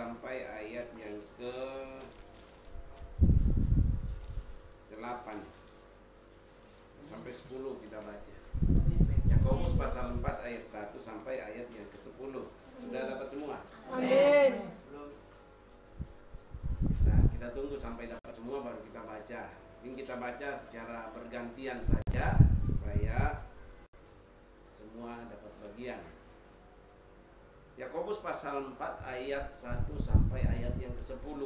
sampai ayat yang ke 8 sampai 10 kita baca. Yakobus pasal 4 ayat 1 sampai ayat yang ke 10. Sudah dapat semua? Amin. Nah, kita tunggu sampai dapat semua baru kita baca. Ini kita baca secara bergantian saja supaya semua dapat bagian. Yakobus pasal 4 ayat 1 sampai ayat yang ke-10.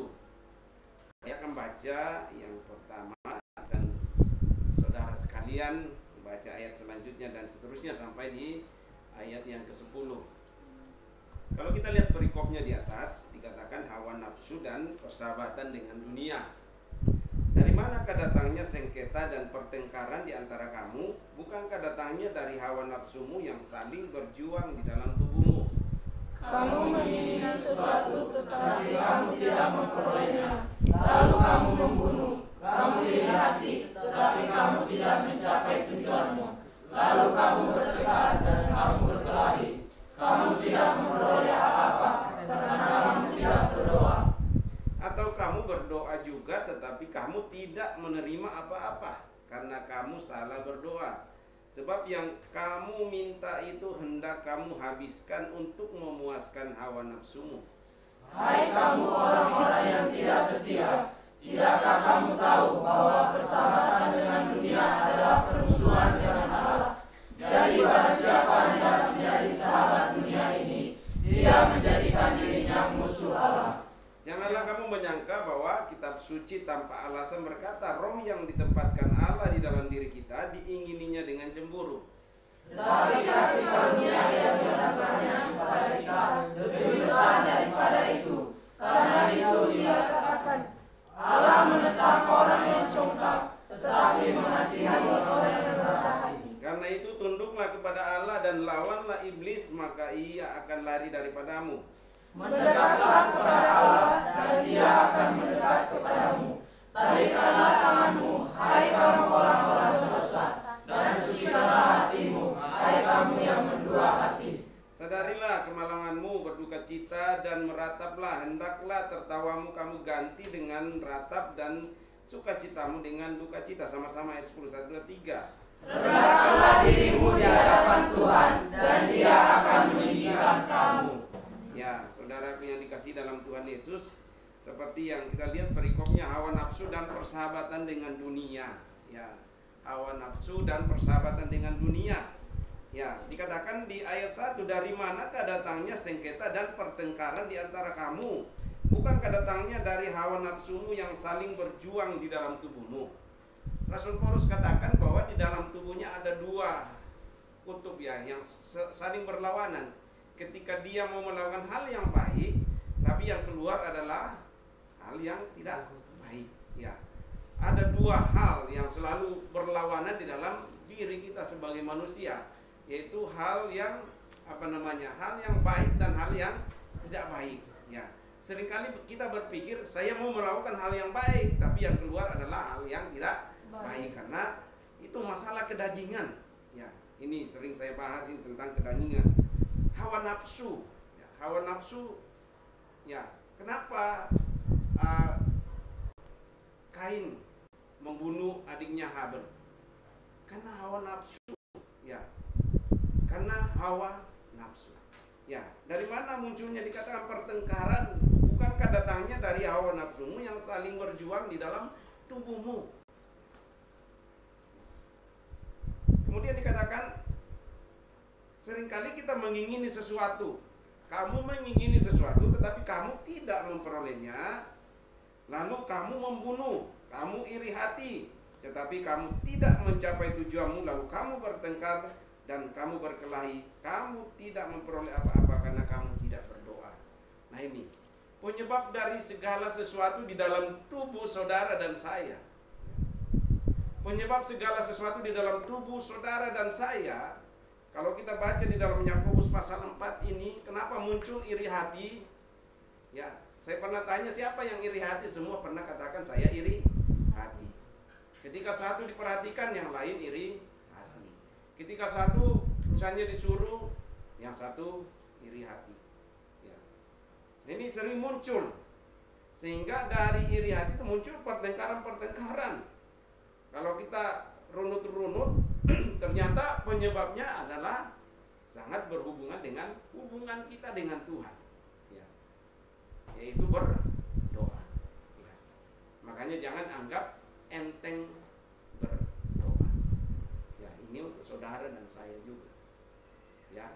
Saya akan baca yang pertama dan saudara sekalian baca ayat selanjutnya dan seterusnya sampai di ayat yang ke-10. Kalau kita lihat perikopnya di atas, dikatakan hawa nafsu dan persahabatan dengan dunia. Dari manakah datangnya sengketa dan pertengkaran di antara kamu? Bukankah datangnya dari hawa nafsumu yang saling berjuang di dalam tubuhmu? Kamu menginginkan sesuatu, tetapi kamu tidak memperolehnya. Lalu kamu membunuh. Kamu iri hati, tetapi kamu tidak mencapai tujuanmu. Lalu kamu bertengkar dan kamu berkelahi. Kamu tidak memperoleh apa-apa karena kamu tidak berdoa. Atau kamu berdoa juga, tetapi kamu tidak menerima apa-apa karena kamu salah berdoa. Sebab yang kamu minta itu hendak kamu habiskan untuk memuaskan hawa nafsumu. Hai kamu orang-orang yang tidak setia, tidakkah kamu tahu bahwa persahabatan dengan dunia adalah permusuhan dengan Allah? Jadi barang siapa hendak menjadi sahabat dunia ini, dia menjadikan dirinya musuh Allah. Janganlah kamu menyangka bahwa kitab suci tanpa alasan berkata roh yang ditempatkan Allah di dalam diri kita diingininya dengan cemburu. Tetapi kasih karunia yang diberikannya kepada kita lebih besar daripada itu. Karena itu dia katakan, Allah menentang orang yang congkak, tetapi mengasihi orang yang rendah hati. Karena itu tunduklah kepada Allah dan lawanlah iblis, maka ia akan lari daripadamu. Mendekatlah kepada Allah dan dia akan mendekat kepadamu. Tarikkanlah tanganmu, hai kamu orang-orang berdosa, dan sucikanlah hatimu, hai kamu yang mendua hati. Sadarilah kemalanganmu, berduka cita dan merataplah. Hendaklah tertawamu kamu ganti dengan ratap dan sukacitamu dengan duka cita. Sama-sama ayat 10, 1, 2, 3. Rendahkanlah dirimu di hadapan Tuhan dan dia akan meninggikan kamu. Ya, saudaraku yang dikasihi dalam Tuhan Yesus, seperti yang kita lihat perikopnya hawa nafsu dan persahabatan dengan dunia. Ya, hawa nafsu dan persahabatan dengan dunia. Ya, dikatakan di ayat 1, dari manakah datangnya sengketa dan pertengkaran di antara kamu? Bukankah datangnya dari hawa nafsumu yang saling berjuang di dalam tubuhmu? Rasul Paulus katakan bahwa di dalam tubuhnya ada dua kutub ya, yang saling berlawanan. Ketika dia mau melakukan hal yang baik, tapi yang keluar adalah hal yang tidak baik. Ya, ada dua hal yang selalu berlawanan di dalam diri kita sebagai manusia, yaitu hal yang hal yang baik dan hal yang tidak baik. Ya, seringkali kita berpikir saya mau melakukan hal yang baik, tapi yang keluar adalah hal yang tidak baik karena itu masalah kedagingan. Ya, ini sering saya bahas ini tentang kedagingan. Hawa nafsu, ya, hawa nafsu, ya. Kenapa Kain membunuh adiknya Habel? Karena hawa nafsu, ya. Karena hawa nafsu, ya. Dari mana munculnya dikatakan pertengkaran? Bukankah datangnya dari hawa nafsumu yang saling berjuang di dalam tubuhmu? Kemudian dikatakan, seringkali kita mengingini sesuatu. Kamu mengingini sesuatu tetapi kamu tidak memperolehnya. Lalu kamu membunuh, kamu iri hati, tetapi kamu tidak mencapai tujuanmu. Lalu kamu bertengkar dan kamu berkelahi. Kamu tidak memperoleh apa-apa karena kamu tidak berdoa. Nah, ini penyebab dari segala sesuatu di dalam tubuh saudara dan saya. Penyebab segala sesuatu di dalam tubuh saudara dan saya. Kalau kita baca di dalam Yakobus pasal 4 ini, kenapa muncul iri hati? Ya, saya pernah tanya siapa yang iri hati, semua pernah katakan saya iri hati. Ketika satu diperhatikan, yang lain iri hati. Ketika satu misalnya disuruh, yang satu iri hati. Ya. Ini sering muncul, sehingga dari iri hati itu muncul pertengkaran-pertengkaran. Kalau kita runut-runut, ternyata penyebabnya adalah sangat berhubungan dengan hubungan kita dengan Tuhan, ya, yaitu berdoa. Ya. Makanya jangan anggap enteng berdoa. Ya, ini untuk saudara dan saya juga. Ya,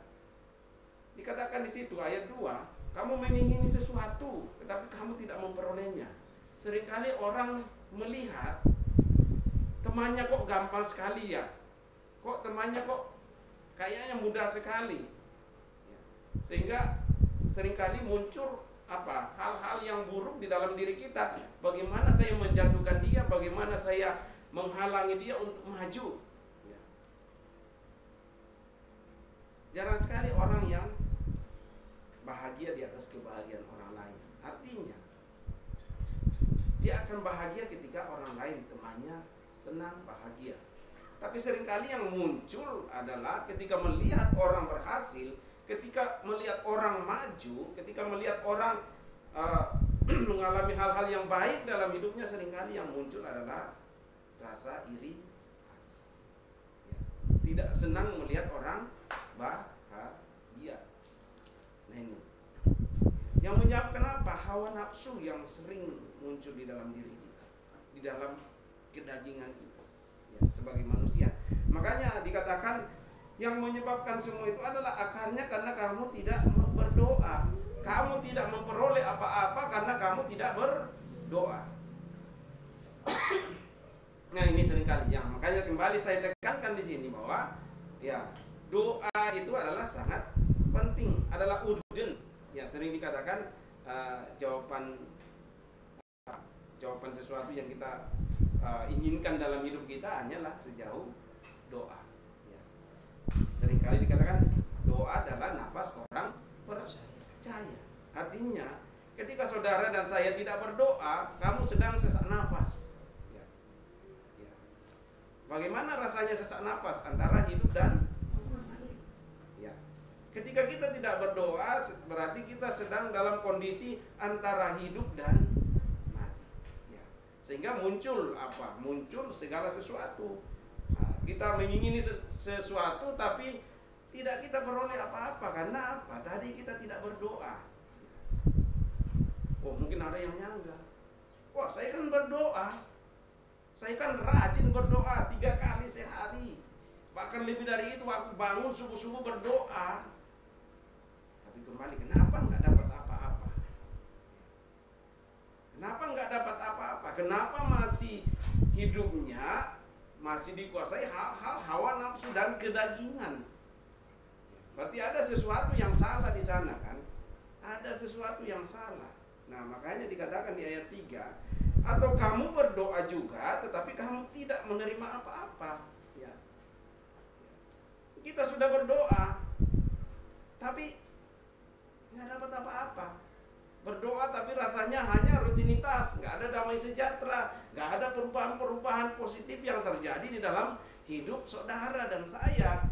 dikatakan di situ ayat 2. Kamu mengingini sesuatu, tetapi kamu tidak memperolehnya. Seringkali orang melihat temannya kok gampang sekali ya, kok temannya kok kayaknya mudah sekali, sehingga seringkali muncul hal-hal yang buruk di dalam diri kita. Bagaimana saya menjatuhkan dia, bagaimana saya menghalangi dia untuk maju. Jarang sekali orang yang bahagia di atas kebahagiaan orang lain. Artinya dia akan bahagia ketika orang lain, temannya, senang, bahagia. Tapi seringkali yang muncul adalah ketika melihat orang berhasil, ketika melihat orang maju, ketika melihat orang mengalami hal-hal yang baik dalam hidupnya, seringkali yang muncul adalah rasa iri, tidak senang melihat orang bahagia. Nah, ini yang menyebabkan apa? Hawa nafsu yang sering muncul di dalam diri kita, di dalam kedagingan kita, ya, sebagai manusia. Makanya dikatakan yang menyebabkan semua itu adalah akarnya karena kamu tidak berdoa. Kamu tidak memperoleh apa-apa karena kamu tidak berdoa. Nah, ini seringkali yang makanya kembali saya tekankan di sini bahwa ya, doa itu adalah sangat penting, adalah urgent. Ya, sering dikatakan jawaban sesuatu yang kita inginkan dalam hidup kita hanyalah sejauh doa. Ya. Seringkali dikatakan doa adalah nafas orang percaya. Artinya, ketika saudara dan saya tidak berdoa, kamu sedang sesak nafas. Ya. Ya. Bagaimana rasanya sesak nafas antara hidup dan mati? Ya. Ketika kita tidak berdoa, berarti kita sedang dalam kondisi antara hidup dan mati. Ya. Sehingga muncul apa? Muncul segala sesuatu. Nah, kita mengingini sesuatu tapi tidak kita peroleh apa-apa. Karena apa? Tadi kita tidak berdoa. Oh, mungkin ada yang nyangga. Wah, saya kan berdoa. Saya kan rajin berdoa 3 kali sehari. Bahkan lebih dari itu, aku bangun subuh-subuh berdoa. Tapi kembali, kenapa nggak dapat apa-apa? Kenapa nggak dapat apa-apa? Kenapa masih hidupnya masih dikuasai hal-hal hawa nafsu dan kedagingan? Berarti ada sesuatu yang salah di sana, kan? Ada sesuatu yang salah. Nah, makanya dikatakan di ayat 3, atau kamu berdoa juga tetapi kamu tidak menerima apa-apa. Ya. Kita sudah berdoa tapi nggak dapat apa-apa. Berdoa tapi rasanya hanya rutinitas, nggak ada damai sejahtera, nggak ada perubahan-perubahan positif yang terjadi di dalam hidup saudara dan saya.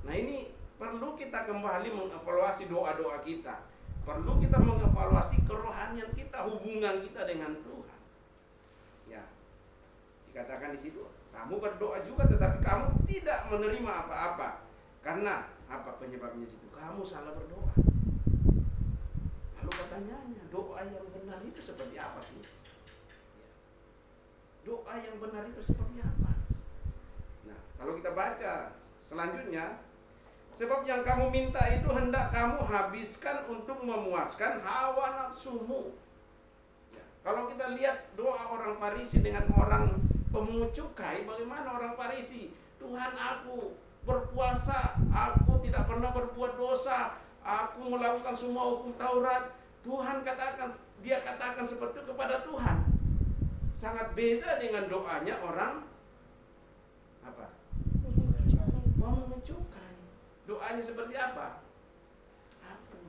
Nah, ini perlu kita kembali mengevaluasi doa-doa kita. Perlu kita mengevaluasi kerohanian kita, hubungan kita dengan Tuhan. Ya, dikatakan di situ, kamu berdoa juga tetapi kamu tidak menerima apa-apa. Karena apa penyebabnya situ? Kamu salah berdoa. Lalu pertanyaannya, doa yang benar itu seperti apa sih? Doa yang benar itu seperti apa? Nah, kalau kita baca selanjutnya, sebab yang kamu minta itu hendak kamu habiskan untuk memuaskan hawa nafsumu. Ya. Kalau kita lihat doa orang Farisi dengan orang pemungut cukai, bagaimana orang Farisi? Tuhan, aku berpuasa, aku tidak pernah berbuat dosa, aku melakukan semua hukum Taurat. Tuhan dia katakan seperti itu kepada Tuhan. Sangat beda dengan doanya orang apa? Pemungut cukai. Doanya seperti apa?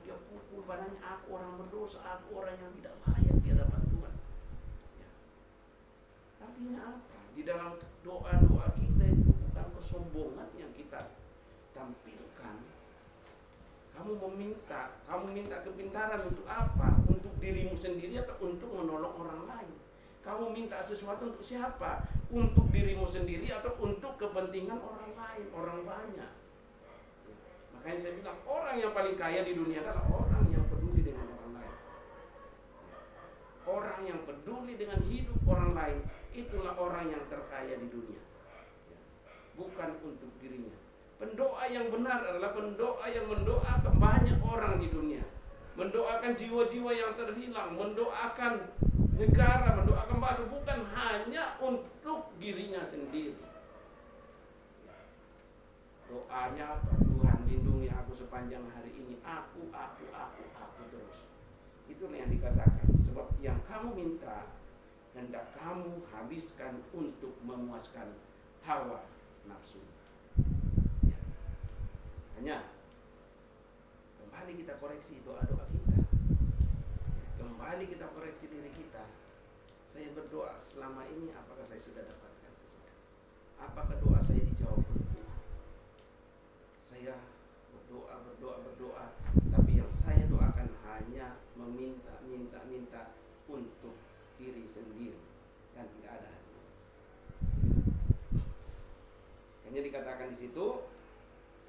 Dia pukul badannya, aku orang berdosa, aku orang yang tidak layak di hadapan Tuhan. Ya. Artinya apa? Di dalam doa-doa kita itu bukan kesombongan yang kita tampilkan. Kamu minta kepintaran untuk apa? sendiri atau untuk menolong orang lain? Kamu minta sesuatu untuk siapa? Untuk dirimu sendiri atau untuk kepentingan orang lain, orang banyak? Makanya saya bilang orang yang paling kaya di dunia adalah orang yang peduli dengan orang lain. Orang yang peduli dengan hidup orang lain, itulah orang yang terkaya di dunia. Bukan untuk dirinya. Pendoa yang benar adalah pendoa yang mendoakan banyak orang di dunia, mendoakan jiwa-jiwa yang terhilang, mendoakan negara, mendoakan bangsa, bukan hanya untuk dirinya sendiri. Doanya apa? Tuhan lindungi aku sepanjang hari ini, aku terus. Itulah yang dikatakan. Sebab yang kamu minta hendak kamu habiskan untuk memuaskan hawa nafsu. Ya. Hanya kembali kita koreksi doa-doa kita. Kembali kita koreksi diri kita. Saya berdoa selama ini, apakah saya sudah dapatkan sesuatu? Apakah doa saya dijawab oleh Tuhan? Saya berdoa, tapi yang saya doakan hanya meminta untuk diri sendiri dan tidak ada hasil. Hanya dikatakan di situ,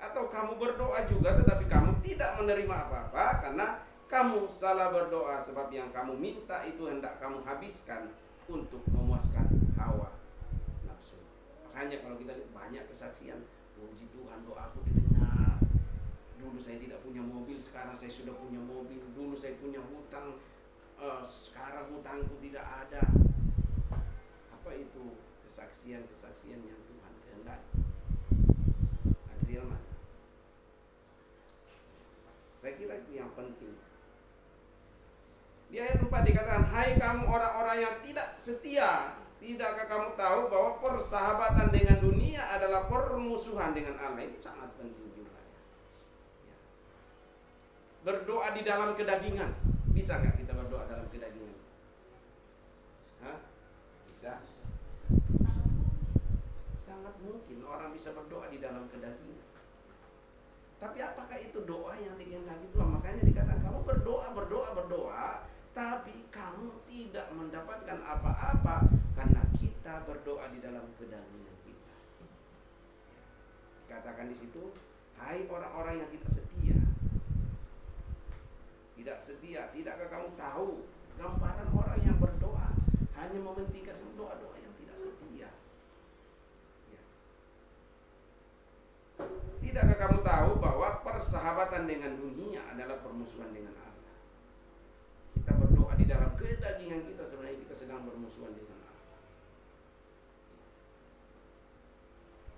atau kamu berdoa juga tetapi kamu tidak menerima apa-apa karena kamu salah berdoa, sebab yang kamu minta itu hendak kamu habiskan untuk memuaskan hawa nafsu. Makanya kalau kita lihat banyak kesaksian, puji Tuhan doaku didengar. Dulu saya tidak punya mobil, sekarang saya sudah punya mobil. Dulu saya punya hutang, sekarang hutangku tidak ada. Apa itu kesaksian-kesaksian yang Tuhan kehendaki? Adriel mana? Saya kira itu yang penting. Di ayat 4 dikatakan, hai kamu orang-orang yang tidak setia, tidakkah kamu tahu bahwa persahabatan dengan dunia adalah permusuhan dengan Allah? Ini sangat penting juga. Ya. Berdoa di dalam kedagingan, bisa nggak kita berdoa dalam kedagingan? Hah? Bisa? Sangat mungkin orang bisa berdoa di dalam kedagingan. Tapi apakah itu doa yang dikehendaki Tuhan? Makanya dikatakan kamu berdoa, tapi kamu tidak mendapatkan apa-apa karena kita berdoa di dalam kedagingan kita. Katakan di situ, hai orang-orang yang tidak setia. Tidak setia, tidakkah kamu tahu gambaran orang yang berdoa hanya mementingkan doa-doa yang tidak setia? Ya. Tidakkah kamu tahu bahwa persahabatan dengan dunia adalah permusuhan dengan Allah? Kita berdoa di dalam kedagingan kita, sebenarnya kita sedang bermusuhan dengan Allah.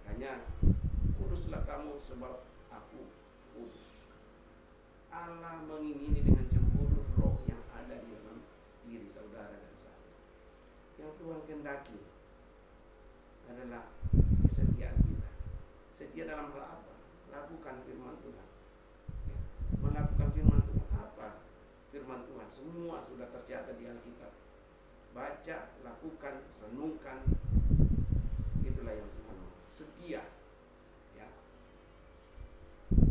Hanya kuduslah kamu sebab aku kudus. Allah mengingini dengan cemburu roh yang ada di dalam diri saudara dan saya. Yang Tuhan kehendaki adalah kesetiaan kita. Setia dalam hal apa? Lakukan firman Tuhan. Melakukan firman Tuhan apa? Firman Tuhan semua sudah tercatat di Alkitab. Baca, lakukan, renungkan. Itulah yang Tuhan mau. Setia. Ya.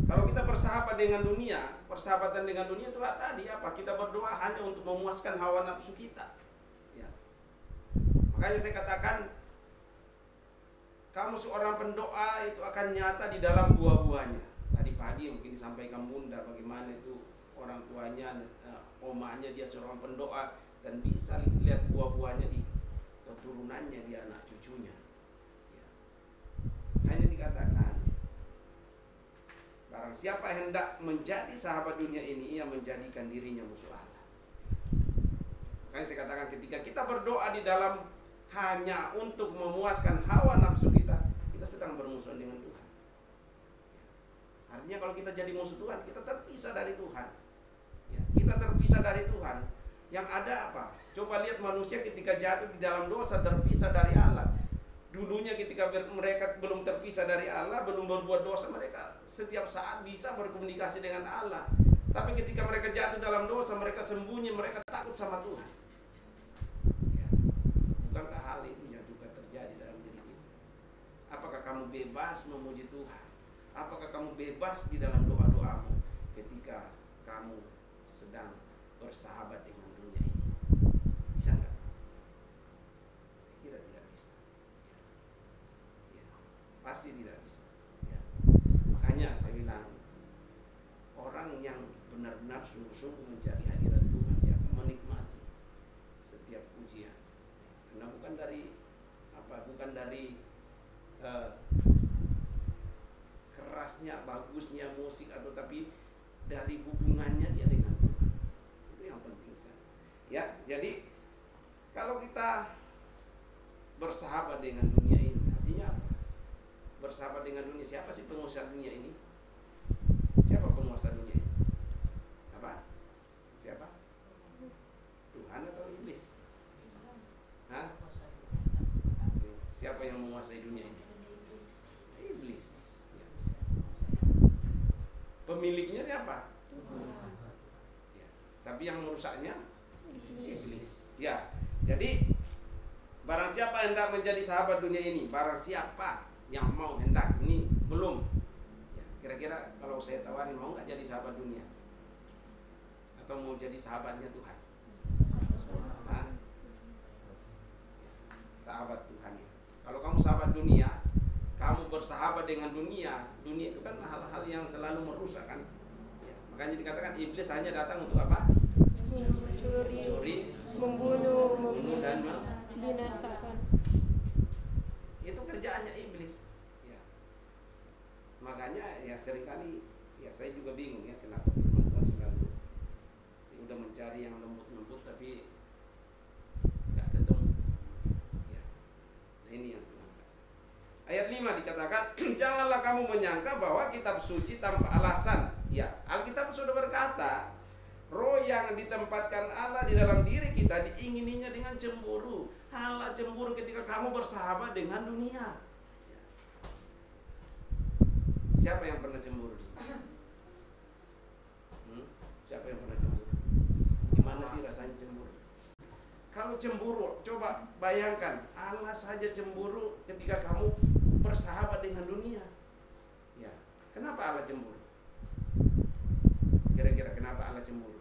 Kalau kita bersahabat dengan dunia, persahabatan dengan dunia itu tadi apa? Kita berdoa hanya untuk memuaskan hawa nafsu kita. Ya. Makanya saya katakan, kamu seorang pendoa itu akan nyata di dalam buah-buahnya. Tadi pagi mungkin disampaikan Bunda bagaimana itu orang tuanya, omanya dia seorang pendoa dan bisa lihat buah-buahnya di keturunannya, di anak cucunya. Ya. Hanya dikatakan, barang siapa hendak menjadi sahabat dunia ini, ia menjadikan dirinya musuh Allah. Makanya saya katakan ketika kita berdoa di dalam hanya untuk memuaskan hawa nafsu kita, kita sedang bermusuhan dengan Tuhan. Artinya kalau kita jadi musuh Tuhan, kita terpisah dari Tuhan. Ya, kita terpisah dari Tuhan. Yang ada apa? Coba lihat manusia ketika jatuh di dalam dosa, terpisah dari Allah. Dulunya ketika mereka belum terpisah dari Allah, belum berbuat dosa, mereka setiap saat bisa berkomunikasi dengan Allah. Tapi ketika mereka jatuh dalam dosa, mereka sembunyi, mereka takut sama Tuhan. Ya. Bukankah hal itu yang juga terjadi dalam diri kita? Apakah kamu bebas memuji Tuhan? Apakah kamu bebas di dalam doa-doamu ketika kamu sedang bersahabat dengan dunia ini? merusaknya iblis. Ya, jadi barang siapa hendak menjadi sahabat dunia ini, barang siapa yang mau hendak, ini belum. Ya, kira-kira kalau saya tawarin, mau nggak jadi sahabat dunia? Atau mau jadi sahabatnya Tuhan? Hah? Sahabat Tuhan. Kalau kamu sahabat dunia, kamu bersahabat dengan dunia. Dunia itu kan hal-hal yang selalu merusak kan. Ya, makanya dikatakan iblis hanya datang untuk apa? Curi, membunuh dan binasakan. itu kerjaannya iblis. Ya. Makanya ya seringkali ya saya juga bingung ya kenapa teman-teman selalu saya udah mencari yang lembut-lembut tapi nggak ketemu. Ya. Nah, ini yang Tuhan kasih. Ayat 5 dikatakan, janganlah kamu menyangka bahwa kitab suci tanpa alasan. Ya, Alkitab sudah berkata, roh yang ditempatkan Allah di dalam diri kita diingininya dengan cemburu. Allah cemburu ketika kamu bersahabat dengan dunia. Ya. Siapa yang pernah cemburu? Siapa yang pernah cemburu? Gimana sih rasanya cemburu? Kalau cemburu, coba bayangkan, Allah saja cemburu ketika kamu bersahabat dengan dunia. Ya, kenapa Allah cemburu? Kira-kira kenapa Allah cemburu?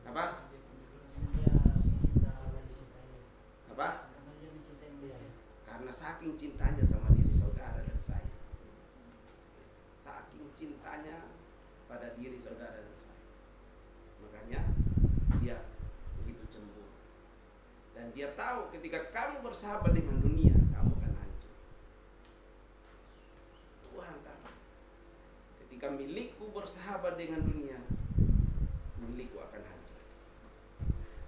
Apa? Apa? Karena saking cintanya sama diri saudara dan saya. Saking cintanya pada diri saudara dan saya. Makanya dia begitu cemburu. Dan dia tahu ketika kamu bersahabat dengan dunia, kamu akan hancur. Tuhan tahu. Ketika milikku bersahabat dengan dunia, milikku akan hancur.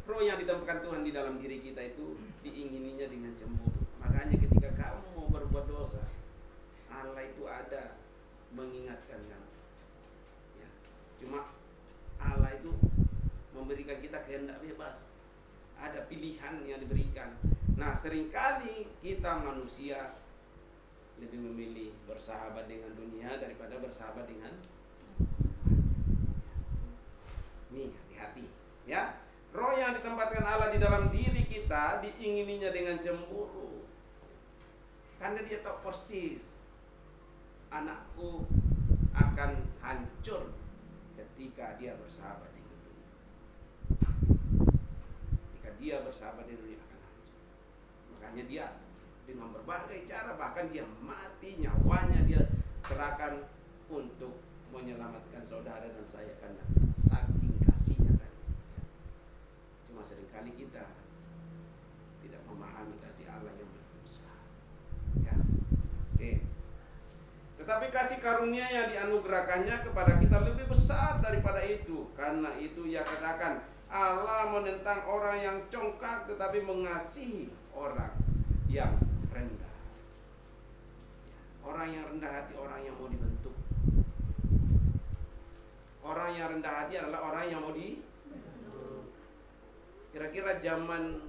Roh yang ditempatkan Tuhan di dalam diri kita itu diingininya dengan cemburu. Makanya ketika kamu mau berbuat dosa, Allah itu ada mengingatkan kamu. Ya. Cuma Allah itu memberikan kita kehendak bebas. Ada pilihan yang diberikan. Nah, seringkali kita manusia lebih memilih bersahabat dengan dunia daripada bersahabat dengan nih, hati-hati ya. Roh yang ditempatkan Allah di dalam diri kita diingininya dengan cemburu. Karena dia tahu persis anakku akan hancur ketika dia bersahabat dengan dunia. Ketika dia bersahabat dengan dunia akan hancur. Makanya dia dengan berbagai cara, bahkan dia mati, nyawanya dia serahkan untuk menyelamatkan saudara dan saya karena saking kasihnya tadi. Cuma seringkali kita tidak memahami kasih Allah yang besar. Ya. Oke. Tetapi kasih karunia yang dianugerahkannya kepada kita lebih besar daripada itu. Karena itu ia katakan, Allah menentang orang yang congkak tetapi mengasihi orang yang rendah. Orang yang rendah hati, orang yang mau dibentuk. Orang yang rendah hati adalah orang yang mau dibentuk. Kira-kira zaman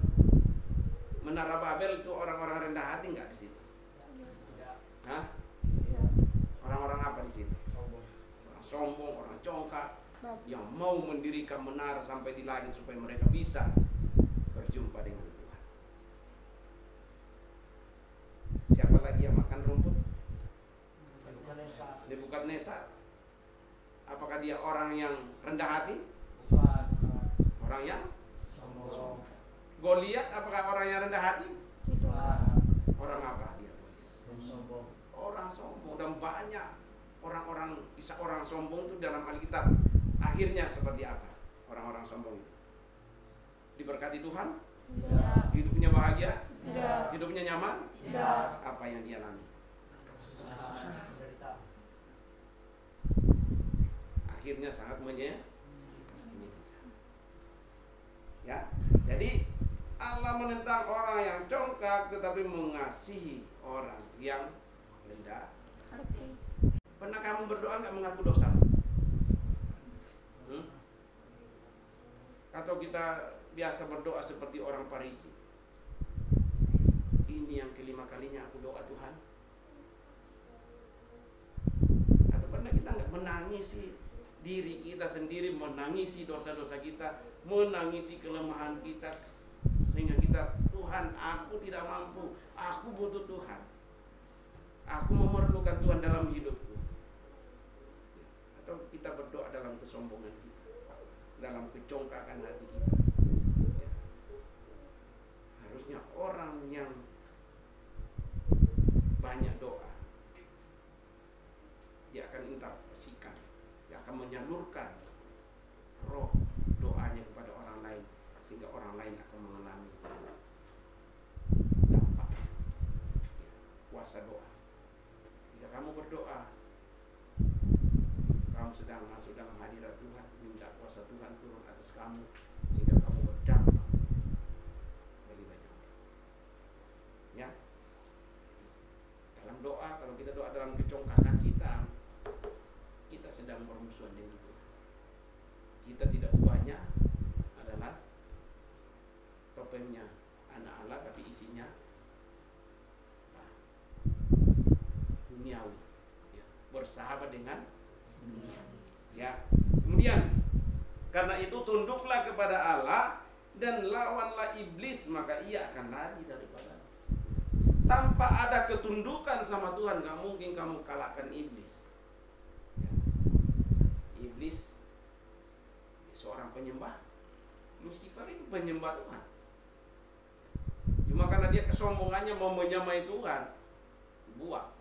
Menara Babel itu orang-orang rendah hati nggak di situ? Hah? Orang-orang apa di situ? Orang sombong, orang congkak, yang mau mendirikan menara sampai di langit supaya mereka bisa berjumpa dengan Tuhan. Siapa lagi yang makan rumput? Nebukadnezar. Apakah dia orang yang rendah hati? Orang yang sombong. Goliat apakah orang yang rendah hati? Orang apa dia? Orang sombong. Dan banyak orang-orang, kisah orang sombong itu dalam Alkitab akhirnya seperti apa? Orang-orang sombong itu diberkati Tuhan? Tidak. Hidupnya bahagia? Tidak. Hidupnya nyaman? Tidak. Apa yang dia alami? Akhirnya sangat menyedihkan. Ya, jadi Allah menentang orang yang congkak tetapi mengasihi orang yang rendah. Pernah kamu berdoa nggak mengaku dosa? Atau kita biasa berdoa seperti orang Farisi? Ini yang kelima kalinya aku doa Tuhan. Atau pernah kita nggak menangisi diri kita sendiri, menangisi dosa-dosa kita, menangisi kelemahan kita, sehingga kita, Tuhan, aku tidak mampu, aku butuh Tuhan, aku memerlukan Tuhan dalam hidupku. Atau kita berdoa dalam kesombongan kita, dalam kecongkakan hati kita. Harusnya orang yang banyak doa, dia akan interpretasikan, dia akan menyalurkan roh doanya kepada orang lain, sehingga orang lain akan mengalami dampak kuasa doa. Jika kamu berdoa, kamu sedang masuk dalam hadirat Tuhan, minta kuasa Tuhan turun atas kamu, sehingga kamu berdampak bagi banyak orang. Ya, dalam doa, kalau kita doa dalam kecongkakan kita, kita sedang bermusuhan dengan Tuhan. Kita tidak ubahnya adalah topengnya anak Allah, tapi isinya duniawi, ya, bersahabat dengan dunia. Ya, kemudian karena itu tunduklah kepada Allah dan lawanlah iblis, maka ia akan lari daripada. Tanpa ada ketundukan sama Tuhan, gak mungkin kamu kalahkan iblis. Ya. Iblis seorang penyembah. Lucifer itu penyembah Tuhan. Cuma karena dia kesombongannya mau menyamai Tuhan, buang.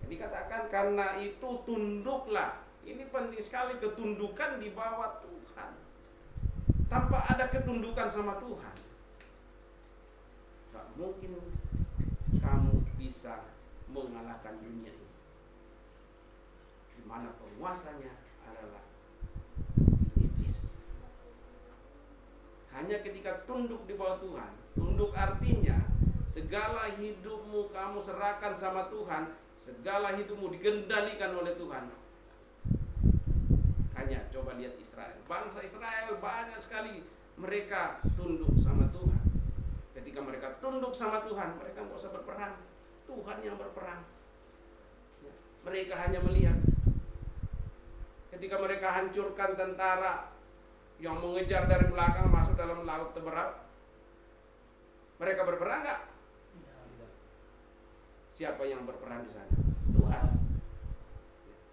Jadi katakan karena itu tunduklah. Ini penting sekali, ketundukan di bawah Tuhan. Tanpa ada ketundukan sama Tuhan, gak mungkin kamu bisa mengalahkan dunia ini, di mana penguasanya adalah si iblis. Hanya ketika tunduk di bawah Tuhan, tunduk artinya segala hidupmu kamu serahkan sama Tuhan, segala hidupmu dikendalikan oleh Tuhan. Hanya coba lihat Israel, bangsa Israel banyak sekali mereka tunduk sama Tuhan. Ketika mereka tunduk sama Tuhan, mereka nggak usah berperang, Tuhan yang berperang. Mereka hanya melihat. Ketika mereka hancurkan tentara yang mengejar dari belakang masuk dalam laut Teberau, mereka berperang nggak? Siapa yang berperang di sana? Tuhan.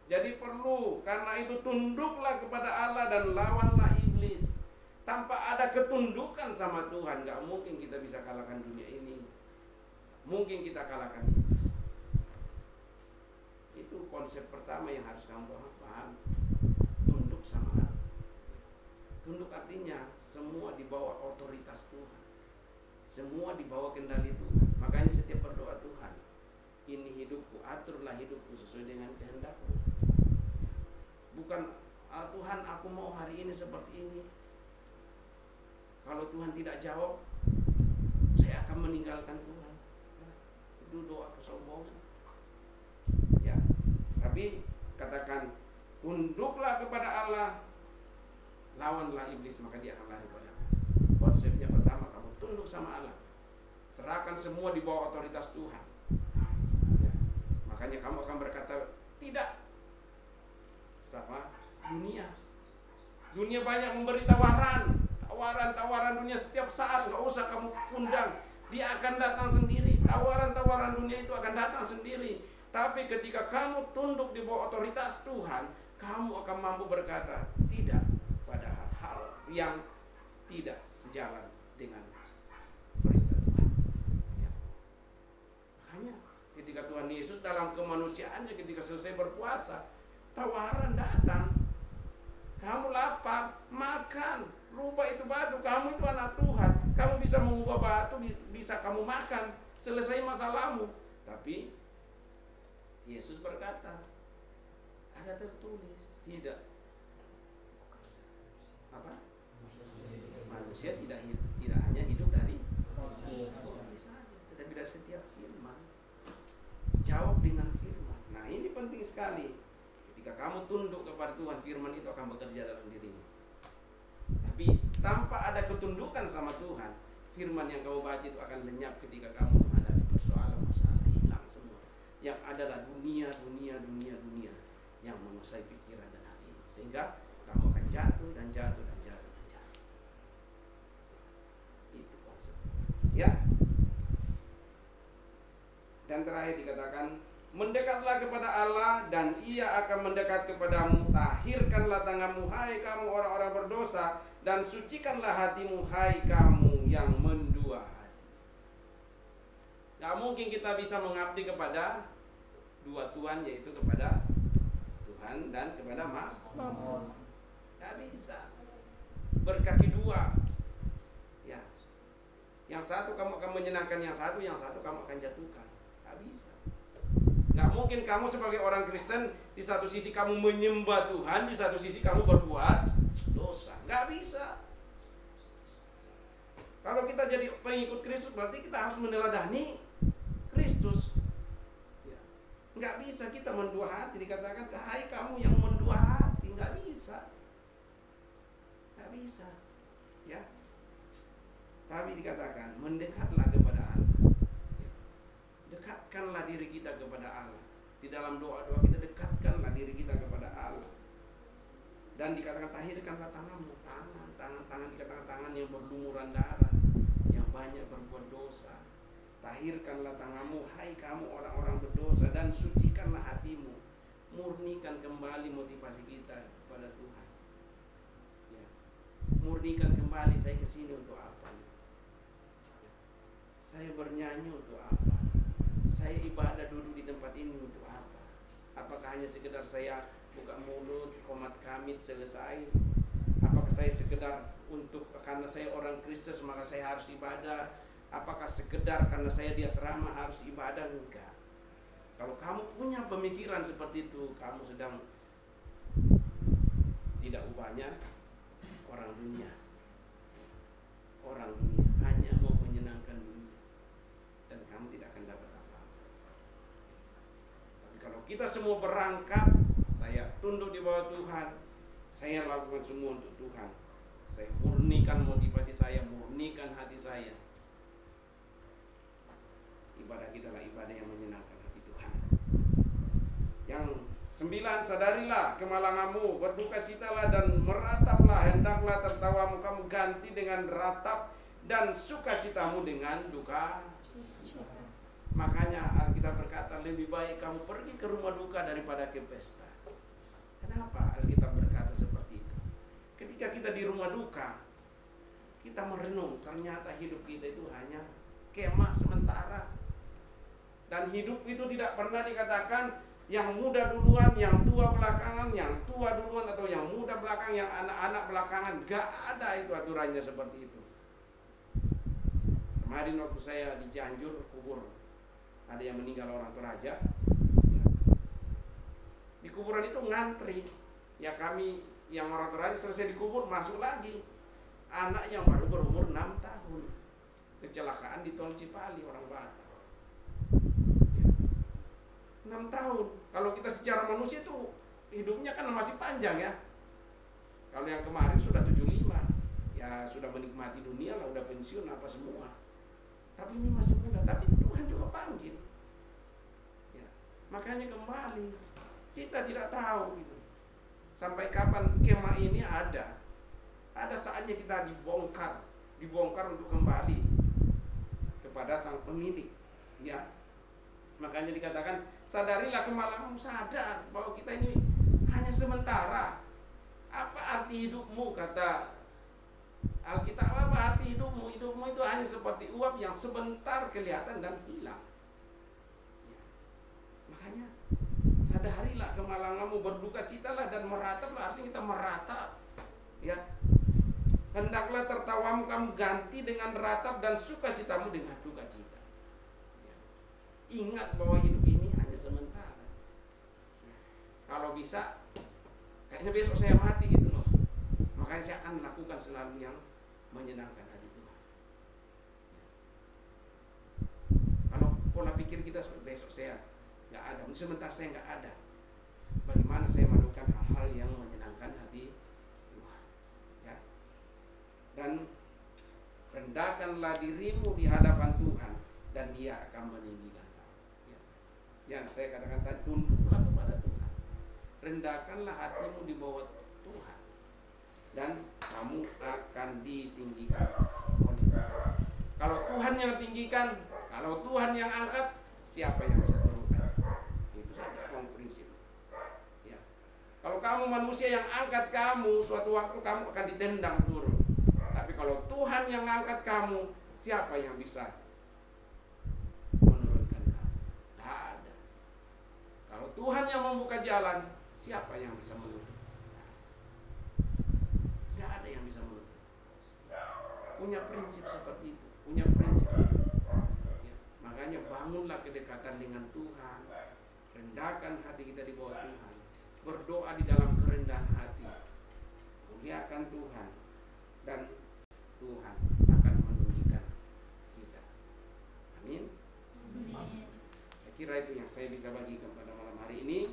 Jadi perlu, karena itu tunduklah kepada Allah dan lawanlah iblis. Tanpa ada ketundukan sama Tuhan, gak mungkin kita bisa kalahkan dunia ini. Mungkin kita kalahkan iblis. Itu konsep pertama yang harus kamu paham. Tunduk sama Allah. Tunduk artinya semua di bawah otoritas Tuhan, semua di bawah kendali Tuhan. Makanya setiap berdoa, Tuhan, ini hidupku, aturlah hidupku sesuai dengan kehendak-Mu. Bukan, Tuhan, aku mau hari ini seperti ini. Kalau Tuhan tidak jawab, saya akan meninggalkan Tuhan. Itu doa kesombongan. Ya, tapi katakan, tunduklah kepada Allah, lawanlah iblis, maka dia akan lari padamu. Konsepnya pertama, kamu tunduk sama Allah, serahkan semua di bawah otoritas Tuhan. Ya, makanya kamu akan berkata tidak sama dunia. Dunia banyak memberi tawaran dunia setiap saat, nggak usah kamu undang, dia akan datang sendiri. Tawaran dunia itu akan datang sendiri. Tapi ketika kamu tunduk di bawah otoritas Tuhan, kamu akan mampu berkata tidak pada hal-hal yang tidak sejalan dengan perintah Tuhan. Ya. Makanya ketika Tuhan Yesus dalam kemanusiaannya, ketika selesai berpuasa, tawaran datang. Kamu lapar, makan, rubah itu batu. Kamu itu anak Tuhan, kamu bisa mengubah batu, bisa kamu makan, selesai masalahmu. Tapi Yesus berkata, ada tertulis, tidak apa? Manusia tidak hanya hidup dari roti saja, tetapi dari setiap firman. Jawab dengan firman. Nah, ini penting sekali. Ketika kamu tunduk kepada Tuhan, firman itu akan bekerja dalam dirimu. Tapi tanpa ada ketundukan sama Tuhan, firman yang kamu baca itu akan lenyap ketika kamu menghadapi persoalan masalah, hilang semua. Yang adalah dunia. menguasai pikiran dan hati, sehingga kamu akan jatuh dan jatuh dan jatuh dan jatuh. Itu konsep. Ya. Dan terakhir dikatakan, mendekatlah kepada Allah dan Ia akan mendekat kepadamu. Tahirkanlah tanganmu, hai kamu orang-orang berdosa, dan sucikanlah hatimu, hai kamu yang mendua hati. Gak mungkin kita bisa mengabdi kepada dua Tuhan, yaitu kepada Tuhan dan kepada Mammon. Gak bisa. Berkaki dua. Ya. Yang satu kamu akan menyenangkan yang satu kamu akan jatuhkan. Gak bisa. Gak mungkin kamu sebagai orang Kristen, di satu sisi kamu menyembah Tuhan, di satu sisi kamu berbuat dosa. Gak bisa. Kalau kita jadi pengikut Kristus, berarti kita harus meneladani Kristus. Ya. Gak bisa kita mendua hati. Dikatakan, hai kamu yang mendua hati. Gak bisa. Gak bisa. Ya. Tapi dikatakan, mendekatlah kepada Allah. Dekatkanlah diri kita kepada Allah. Di dalam doa-doa kita dekatkanlah diri kita kepada Allah. Dan dikatakan tahirkanlah tanganmu. Tangan dikatakan tangan yang berlumuran darah, yang banyak berbuat dosa. Tahirkanlah tanganmu, hai kamu orang-orang berdosa, dan sucikanlah hatimu. Murnikan kembali motivasi kita kepada Tuhan. Ya. Murnikan kembali, saya kesini untuk apa? Saya bernyanyi untuk apa? Saya ibadah duduk di tempat ini untuk apa? Apakah hanya sekedar saya buka mulut, komat kamit, selesai? Apakah saya sekedar untuk karena saya orang Kristen maka saya harus ibadah? Apakah sekedar karena saya di asrama harus ibadah? Enggak. Kalau kamu punya pemikiran seperti itu, kamu sedang tidak ubahnya orang dunia. Orang dunia hanya mau menyenangkan dunia, dan kamu tidak akan dapat apa-apa. Tapi kalau kita semua berangkat, saya tunduk di bawah Tuhan, saya lakukan semua untuk Tuhan, saya murnikan motivasi saya, murnikan hati saya, ibadah kita lah ibadah yang menyenangkan hati Tuhan. Yang 9, sadarilah kemalanganmu, berdukacitalah dan merataplah, hendaklah tertawamu kamu ganti dengan ratap, dan sukacitamu dengan duka. Makanya Alkitab berkata, lebih baik kamu pergi ke rumah duka daripada ke pesta. Kenapa Alkitab berkata seperti itu? Ketika kita di rumah duka, kita merenung, ternyata hidup kita itu hanya kemah sementara. Dan hidup itu tidak pernah dikatakan yang muda duluan, yang tua belakangan, yang tua duluan atau yang muda belakang, yang anak-anak belakangan. Gak ada itu aturannya seperti itu. Kemarin waktu saya di Cianjur kubur, ada yang meninggal orang Toraja. Di kuburan itu ngantri. Ya kami yang orang Toraja selesai dikubur masuk lagi. Anak yang baru berumur 6 tahun. Kecelakaan di tol Cipali, orang Batak. 6 tahun. Kalau kita secara manusia itu hidupnya kan masih panjang ya. Kalau yang kemarin sudah 75, ya sudah menikmati dunia lah, udah pensiun apa semua. Tapi ini masih muda, tapi Tuhan juga panggil. Ya. Makanya kembali, kita tidak tahu gitu. Sampai kapan kemah ini ada. Ada saatnya kita dibongkar untuk kembali kepada sang pemilik. Ya. Makanya dikatakan, sadarilah kemalanganmu, sadar bahwa kita ini hanya sementara. Apa arti hidupmu, kata Alkitab, apa arti hidupmu? Hidupmu itu hanya seperti uap yang sebentar kelihatan dan hilang. Ya. Makanya sadarilah kemalanganmu, berdukacitalah dan merataplah. Artinya kita meratap. Ya. Hendaklah tertawamu kamu ganti dengan ratap, dan sukacitamu dengan dukacita. Ingat bahwa hidup ini hanya sementara. Kalau bisa, kayaknya besok saya mati gitu loh. Makanya saya akan melakukan selalu yang menyenangkan hati Tuhan. Kalau pola pikir kita besok saya nggak ada, sementara saya nggak ada, bagaimana saya melakukan hal-hal yang menyenangkan hati Tuhan? Ya. Dan rendahkanlah dirimu di hadapan Tuhan, dan Dia akan meninggikan. Ya, saya katakan tadi, tunduklah kepada Tuhan. rendahkanlah hatimu di bawah Tuhan, dan kamu akan ditinggikan oleh Tuhan. Kalau Tuhan yang tinggikan, kalau Tuhan yang angkat, siapa yang bisa turunkan? Itu saja prinsip. Ya. Kalau kamu manusia yang angkat kamu, suatu waktu kamu akan ditendang turun. Tapi kalau Tuhan yang angkat kamu, siapa yang bisa menurunkan kamu? Tak ada. Kalau Tuhan yang membuka jalan, siapa yang bisa menutup? Tidak ada yang bisa menutup. Punya prinsip seperti itu, punya prinsip itu. Ya. Makanya bangunlah kedekatan dengan Tuhan, rendahkan hati kita di bawah Tuhan, berdoa di dalam kerendahan hati, muliakan Tuhan, dan Tuhan akan meninggikan kita. Amin. Saya kira itu yang saya bisa bagikan pada malam hari ini.